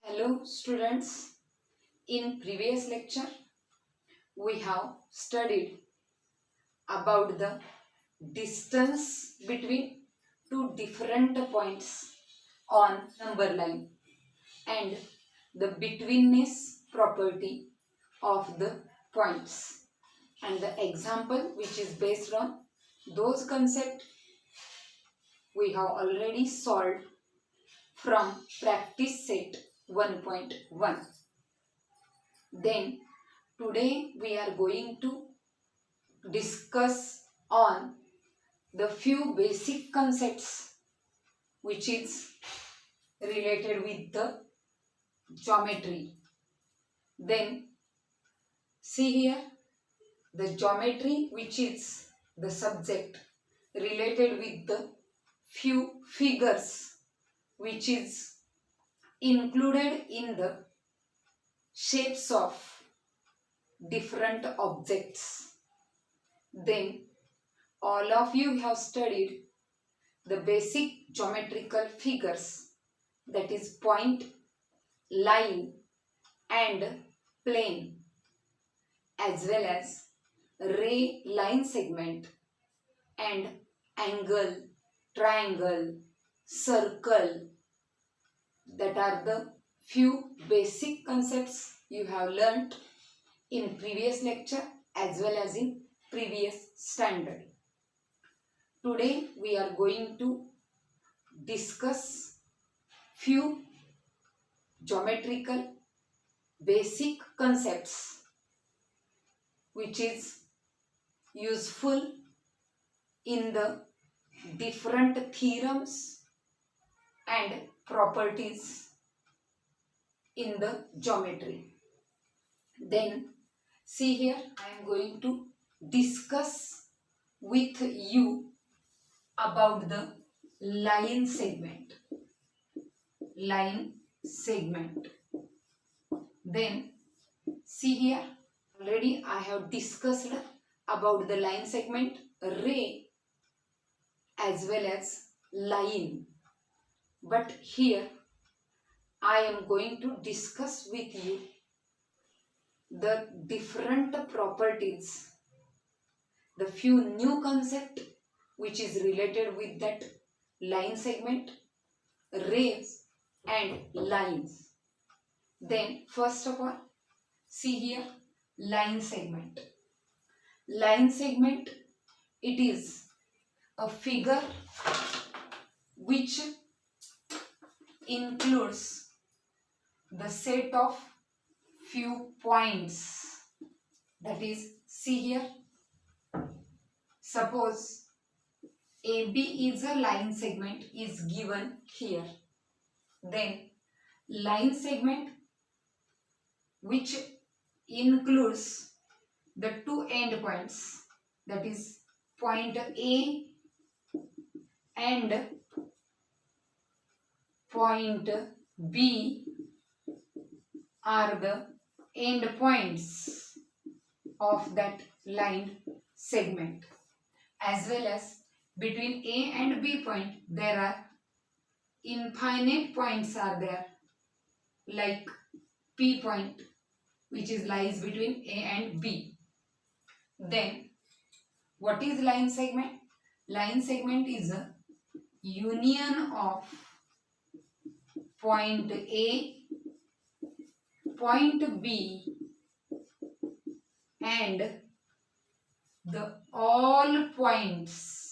Hello students, in previous lecture we have studied about the distance between two different points on number line and the betweenness property of the points, and the example which is based on those concepts we have already solved from practice set 1.1. Then today we are going to discuss on the few basic concepts which is related with the geometry. Then see here, the geometry which is the subject related with the few figures which is included in the shapes of different objects. Then all of you have studied the basic geometrical figures, that is point, line and plane, as well as ray, line segment and angle, triangle, circle. That are the few basic concepts you have learnt in previous lecture as well as in previous standard. Today we are going to discuss few geometrical basic concepts which is useful in the different theorems and properties in the geometry. Then see here, I am going to discuss with you about the line segment. Line segment. Then see here, already I have discussed about the line segment, ray as well as line. But here I am going to discuss with you the different properties, the few new concept which is related with that line segment, rays and lines. Then first of all, see here, line segment. Line segment, it is a figure which includes the set of few points. That is, see here, suppose AB is a line segment is given here. Then line segment which includes the two end points, that is point A and point B are the end points of that line segment, as well as between A and B point there are infinite points are there, like P point which is lies between A and B. Then what is line segment? Line segment is a union of point A, point B and the all points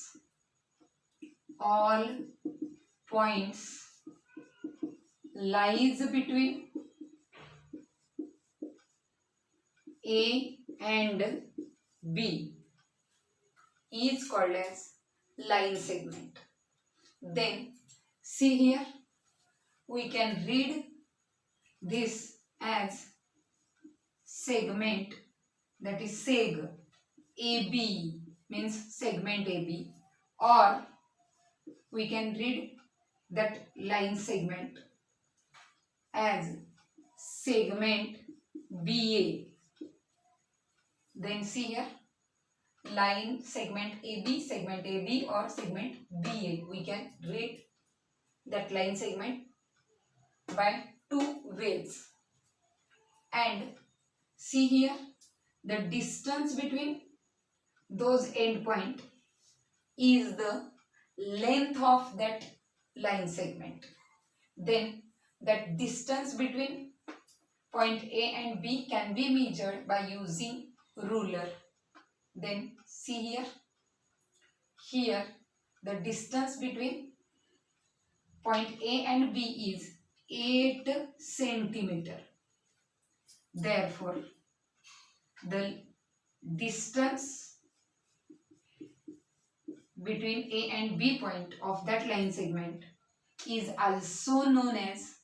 lies between A and B is called as line segment. Then see here, we can read this as segment, that is seg, AB means segment AB, or we can read that line segment as segment BA. Then see here, line segment AB or segment BA. We can read that line segment by two ways. And see here, the distance between those endpoint is the length of that line segment. Then that distance between point A and B can be measured by using ruler. Then see here the distance between point A and B is 8 centimeter. Therefore, the distance between A and B point of that line segment is also known as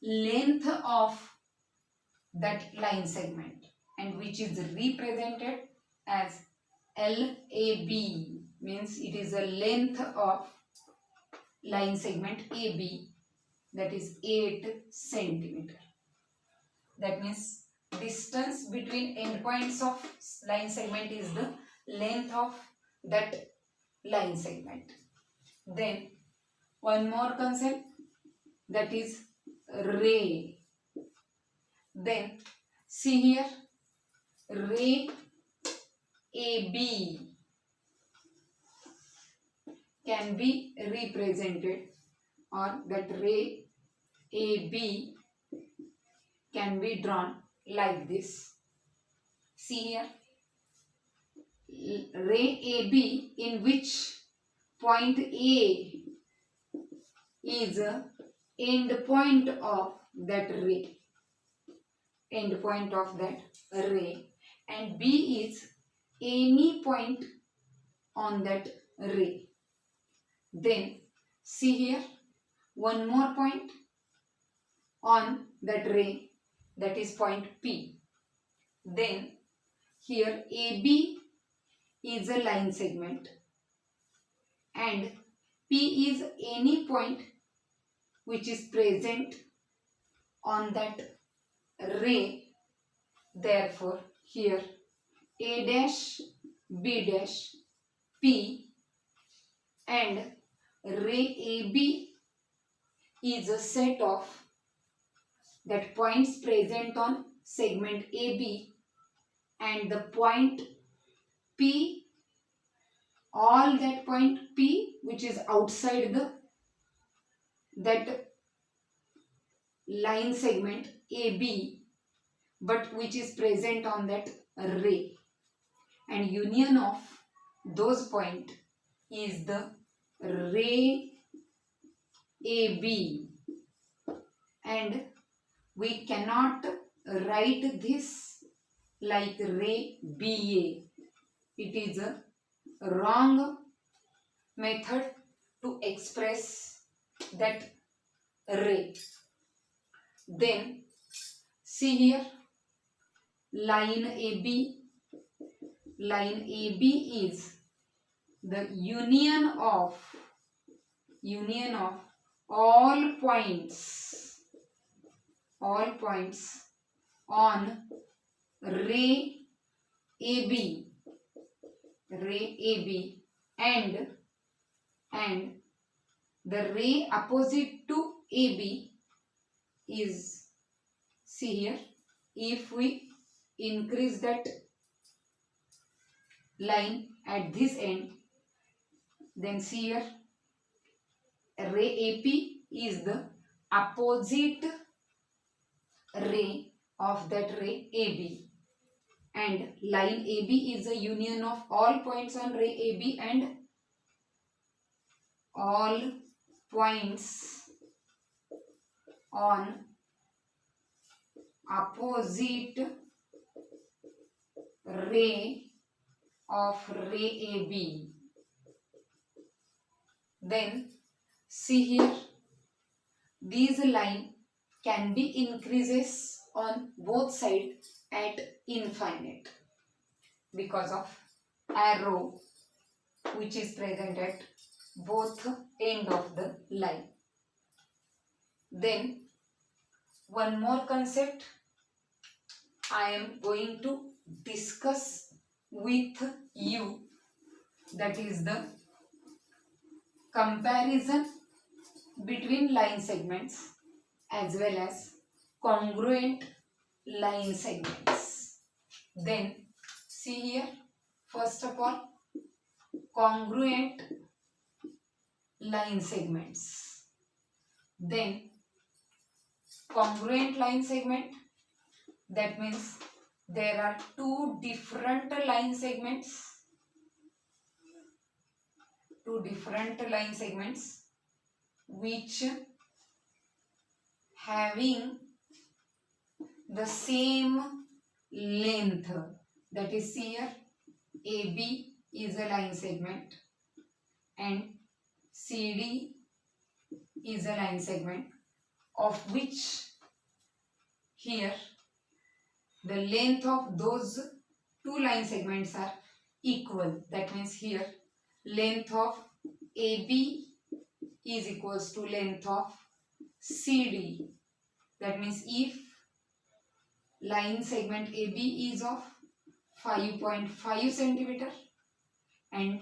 length of that line segment, and which is represented as LAB, means it is the length of line segment AB, that is 8 centimeter. That means distance between endpoints of line segment is the length of that line segment. Then one more concept, that is ray. Then see here, ray AB can be represented, or that ray AB can be drawn like this. See here, ray AB, in which point A is a end point of that ray, and B is any point on that ray. Then see here, one more point on that ray, that is point P. Then here AB is a line segment and P is any point which is present on that ray. Therefore, here A dash, B dash, P and ray AB is a set of that points present on segment AB, and the point P, all that point P which is outside that line segment AB, but which is present on that ray, and union of those points is the ray AB. And we cannot write this like ray BA. It is a wrong method to express that ray. Then see here, line AB. Line AB is the union of all points on ray AB and the ray opposite to AB is, see here, if we increase that line at this end, then see here, ray AP is the opposite ray of that ray AB, and line AB is a union of all points on ray AB and all points on opposite ray of ray AB. Then see here, these line can be increases on both sides at infinite because of arrow which is present at both end of the line. Then one more concept I am going to discuss with you, that is the comparison between line segments as well as congruent line segments. Then see here, first of all, congruent line segments. Then congruent line segment, that means there are two different line segments, which having the same length. That is, here AB is a line segment and CD is a line segment, of which here the length of those two line segments are equal. That means here length of AB is equals to length of CD. That means if line segment AB is of 5.5 centimeter and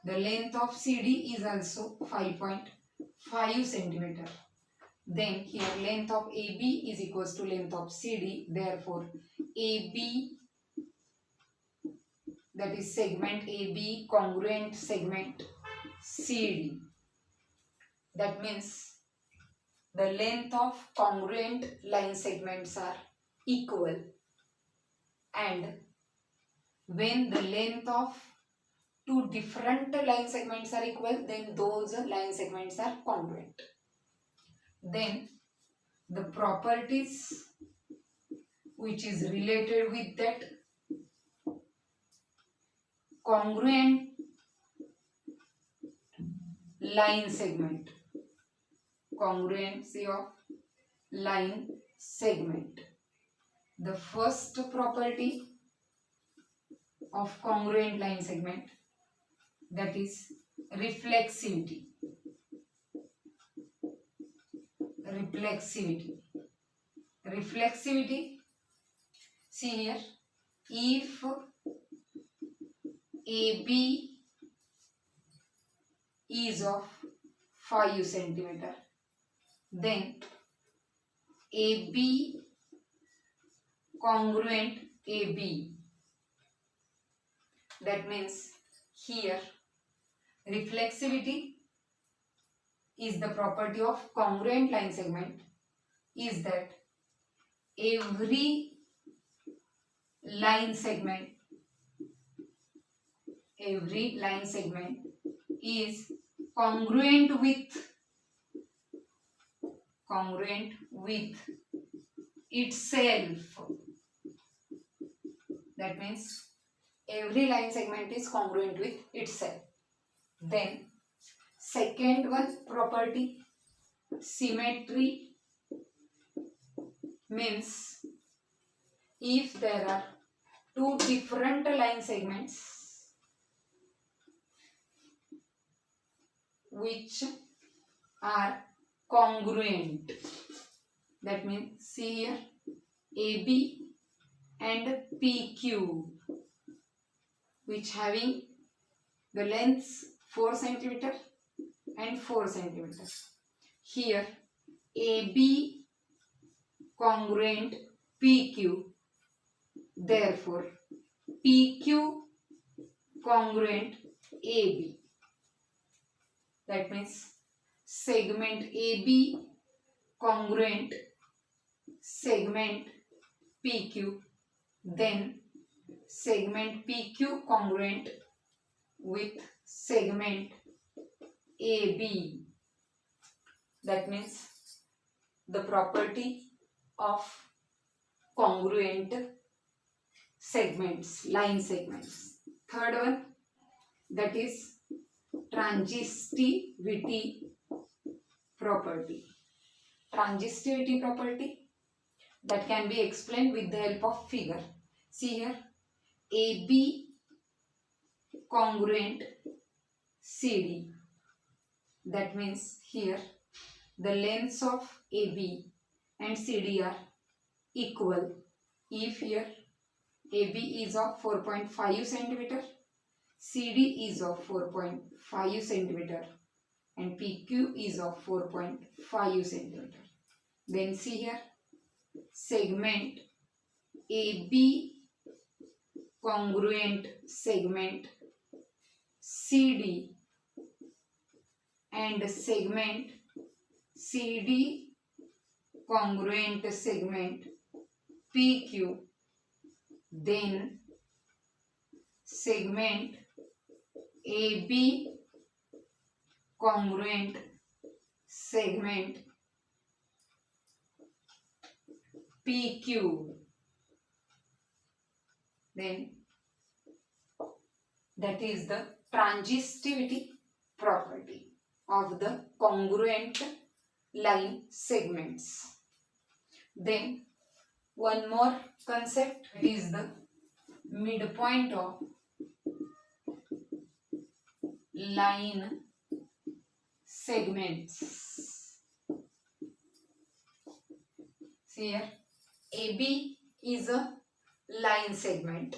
the length of CD is also 5.5 centimeter, then here length of AB is equals to length of CD. Therefore AB, that is segment AB congruent segment CD. That means the length of congruent line segments are equal, and when the length of two different line segments are equal, then those line segments are congruent. Then the properties which is related with that congruent line segment, congruency of line segment. The first property of congruent line segment, that is reflexivity. Reflexivity, see here, if AB is of 5 centimeter, then AB congruent AB. That means here reflexivity is the property of congruent line segment, is that every line segment is congruent with itself. That means every line segment is congruent with itself. Then second one property, symmetry, means if there are two different line segments which are congruent, that means see here AB and PQ, which having the lengths 4 centimeter and 4 centimeter. Here AB congruent PQ, therefore PQ congruent AB. That means segment AB congruent segment PQ, then segment PQ congruent with segment AB. That means the property of congruent segments, line segments. Third one, that is transitivity property. Transitivity property that can be explained with the help of figure. See here, AB congruent CD. That means here the lengths of AB and CD are equal. If here AB is of 4.5 centimeter, CD is of 4.5 centimeter and PQ is of 4.5 centimeter. Then see here segment AB congruent segment CD and segment CD congruent segment PQ, then segment AB congruent segment PQ, then that is the transistivity property of the congruent line segments. Then one more concept is the midpoint of line segments. See here, AB is a line segment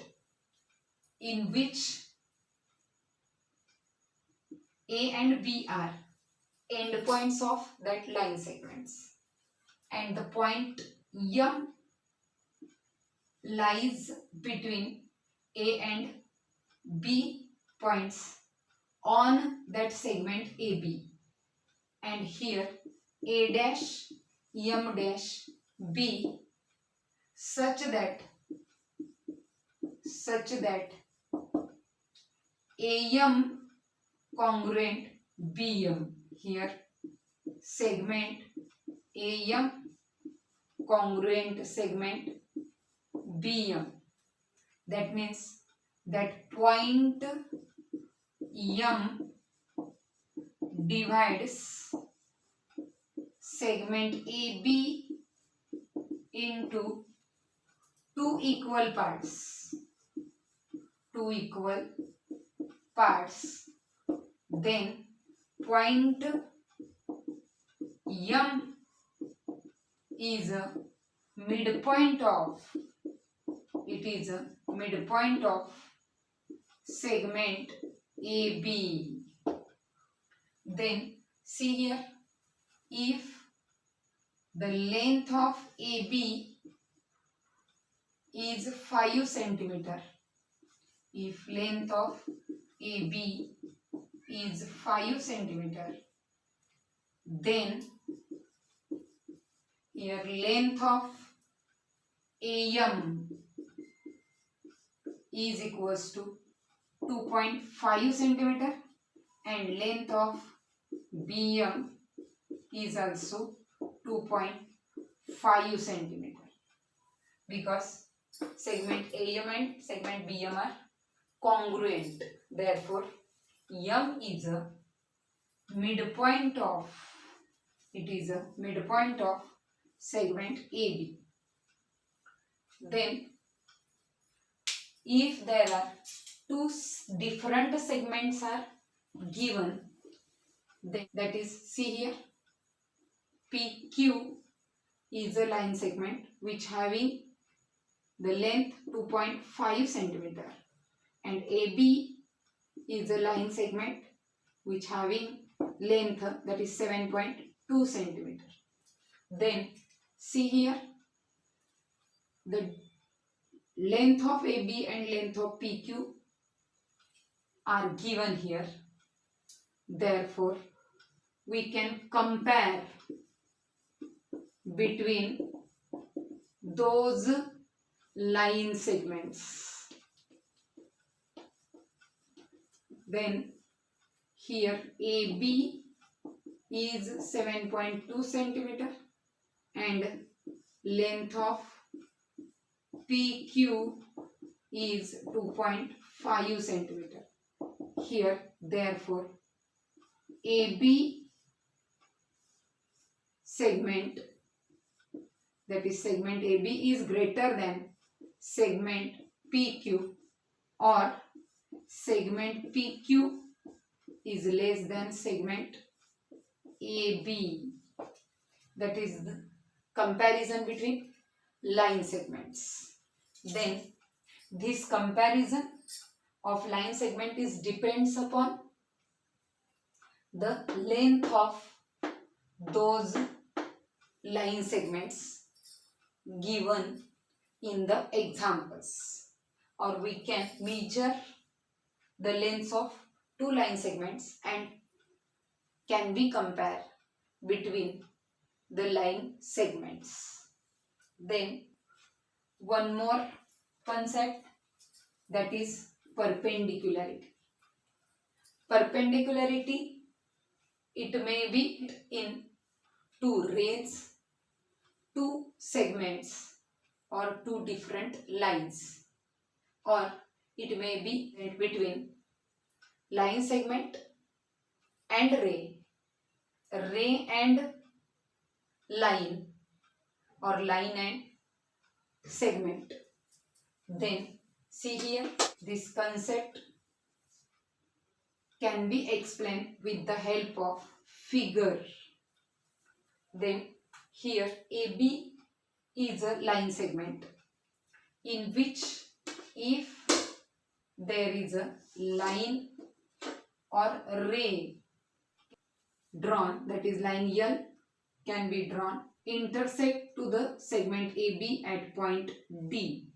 in which A and B are endpoints of that line segments, and the point M lies between A and B points on that segment AB, and here A dash M dash B such that AM congruent BM, here segment AM congruent segment BM, that means that point M divides segment AB into two equal parts, then point M is a midpoint of segment AB. Then see here, if the length of AB is 5 centimeter, if length of AB is 5 centimeter, then here length of AM is equals to 2.5 centimeter and length of BM is also 2.5 centimeter, because segment AM and segment BM are congruent. Therefore, M is a midpoint of segment AB. Then, if there are two different segments are given, then that is, see here, PQ is a line segment which having the length 2.5 centimeter, and AB is a line segment which having length that is 7.2 centimeter. Then see here, the length of AB and length of PQ are given here. Therefore, we can compare between those line segments. Then here AB is 7.2 centimeter and length of PQ is 2.5 centimeter. Here, therefore, AB segment, that is segment AB, is greater than segment PQ, or segment PQ is less than segment AB. That is the comparison between line segments. Then this comparison of line segment is depends upon the length of those line segments given in the examples, or we can measure the lengths of two line segments and can be compared between the line segments. Then one more concept, that is perpendicularity. Perpendicularity, it may be in two rays, two segments, or two different lines, or it may be between line segment and ray, ray and line, or line and segment. Then see here, this concept can be explained with the help of figure. Then here AB is a line segment in which if there is a line or ray drawn, that is line L can be drawn, intersect to the segment AB at point D,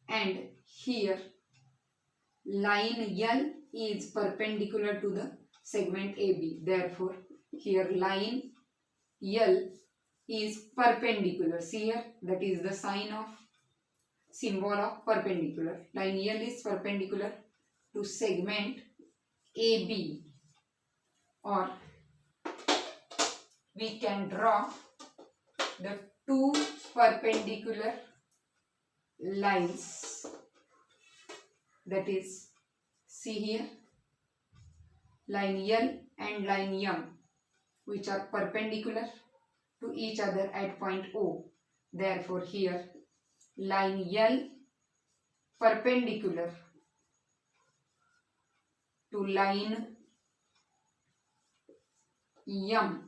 and here line L is perpendicular to the segment AB. Therefore here line L is perpendicular. See here, that is the sign of symbol of perpendicular. Line L is perpendicular to segment AB, or we can draw the two perpendicular lines, that is, see here, line L and line M, which are perpendicular to each other at point O. Therefore here line L perpendicular to line M.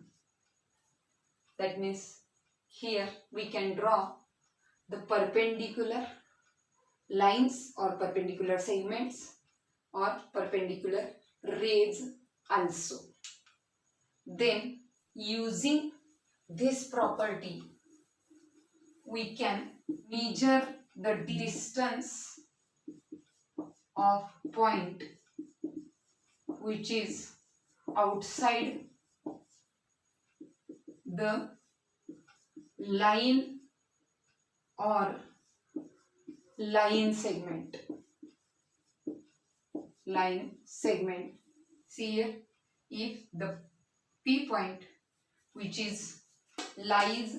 That means here we can draw the perpendicular lines or perpendicular segments or perpendicular rays also. Then using this property we can measure the distance of point which is outside the line or line segment. Line segment. See here, if the P point which is lies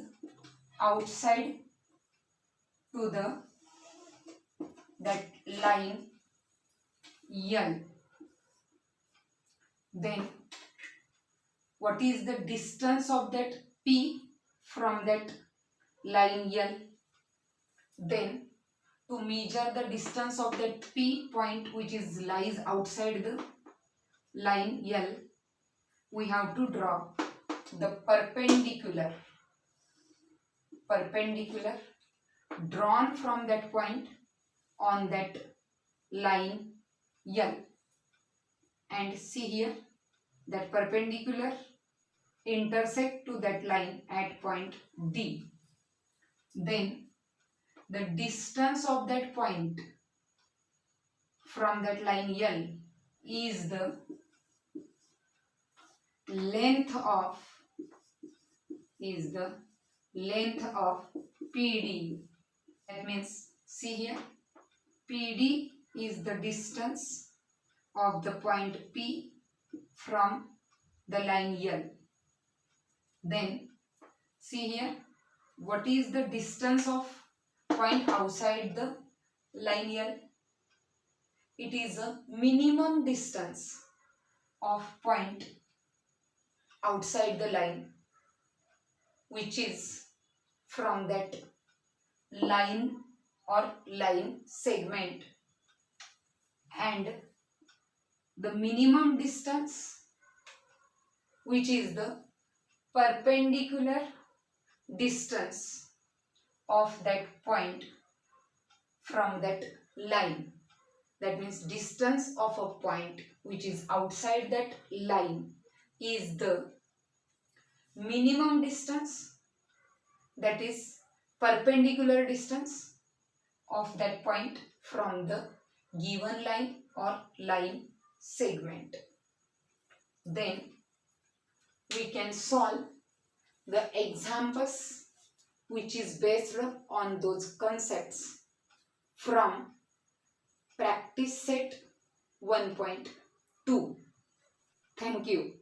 outside to the that line L, then what is the distance of that P from that line L? Then to measure the distance of that P point which is lies outside the line L, we have to draw the perpendicular drawn from that point on that line L, and see here that perpendicular intersect to that line at point D. Then the distance of that point from that line L is the length of PD. That means, see here, PD is the distance of the point P from the line L. Then see here, what is the distance of point outside the line L? It is a minimum distance of point outside the line, which is from that line or line segment, and the minimum distance which is the perpendicular distance of that point from that line. That means distance of a point which is outside that line is the minimum distance, that is perpendicular distance of that point from the given line or line segment. Then we can solve the examples which is based on those concepts from practice set 1.2. Thank you.